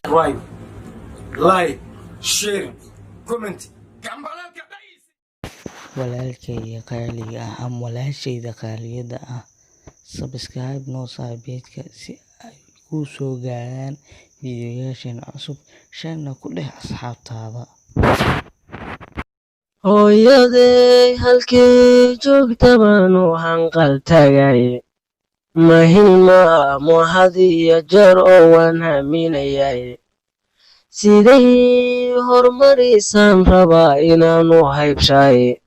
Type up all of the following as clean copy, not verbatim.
Right, like, share, comment. walaalkayga qaaliga ah ama walaashayda qaaliyada ah, subscribe noo saar page-ka si ay kuu soo gaaraan fiidiyoyaasheena cusub, sharna ku dheh asxaabtaada. hooyaday halkee joogta baan u hanqal tagay, ma hilmaamo had iyo jeer oo waan haminayay, siday horumarisaan rabaa inaanu haybshay,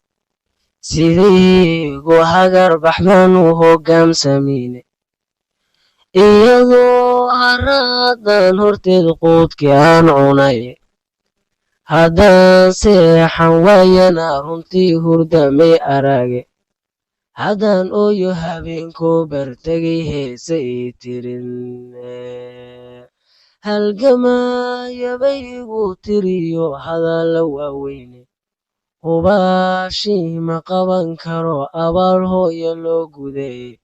siday gu hagar baxdaan u hoggaamsamin, iyadoo haraadan horteed quudkii aan cunay, haddaan seexan waayana runtii hurdamay arage, haddaan ooyo habeenkoo bartegay heese ii tirin, halgamayabay igu tiriyo hadalla waaweyne, hubaashii ma qaban karo abaal hooyo loo guday,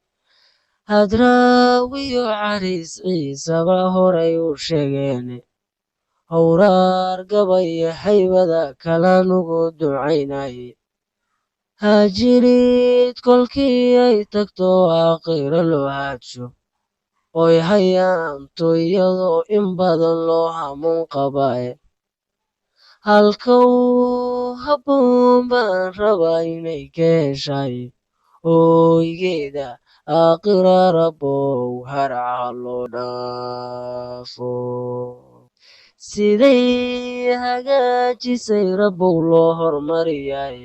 hadraawiyo cariis ciisaba horay u sheegeen, howraar gabaya haybada kala nugu ducaynay, hajirid kolkii ay tagto aakhiro loo haadsho, oy hayaanto iyadoo in badan loo hamuun qabay, halkow habboon baan rabaa inay ka heshay, hooygeeda aakhira rabbow haraca loo dhaafo, siday hagaajisay rabbow loo hormariyay,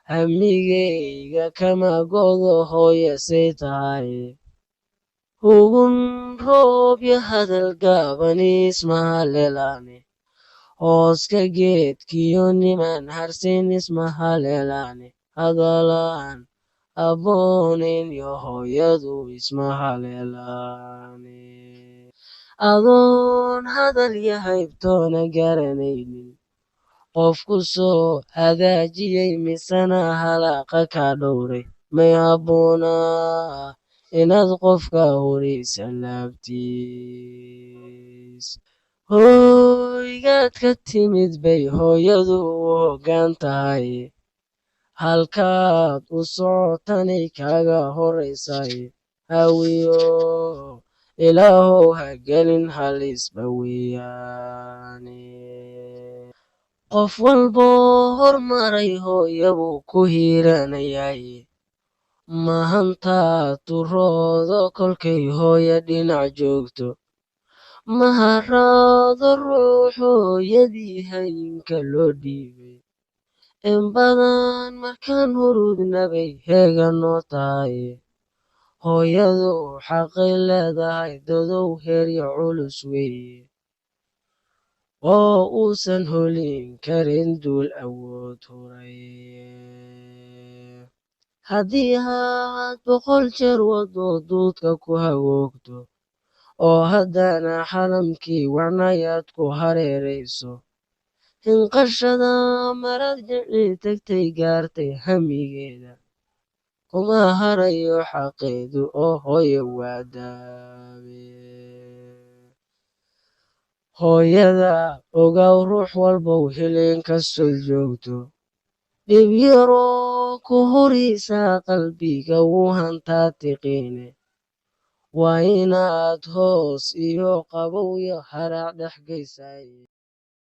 hamigayga kama go'do hooyasay tahay, hugun roob yo hadal gaaban isma haleelaane, hooska geedkiyo niman harsin isma haleelaane, hadalaan abboonayn yo hooyadu isma haleelaane, adoon hadal iyo haybtoona garanaynin, qofku soo hagaajiyey misana halaaqa ka dhowray, may habboonaa inaad qofka horaysa laabtiis, hooygaad ka timid bay hooyadu u hoggaan tahay, halkaad u socotanay kaaga horaysay, hawiyo ilaahow ha gelin halisba weeyaane, qof walboo hormaray hooya buu ku hiiranayay, mahantaa turoodo kolkay hooya dhinac joogto, maharaado ruux hooyadii hayinka loo dhiibay, in badan markaan hurudnabay heega noo tahay, hooyadu xaqay leedahay dadow heerya culus weeye, oo uusan holin karin duul awood huray, haddii aad 100 jeer wado duudka ku hagoogto, oo haddana xalamkii wacnayaad ku hareerayso, hinqashada marad jecli tagtay gaartay hamigeeda, kuma harayo xaqeedu oo hooyo waa daawe, hooyada ogow ruux walbow hilin kastoo joogto, dhib yaroo ku huraysaa qalbiga wuu hantaa tiqiine, waa inaad hoos iyo qabow iyo haraac dhex gaysay.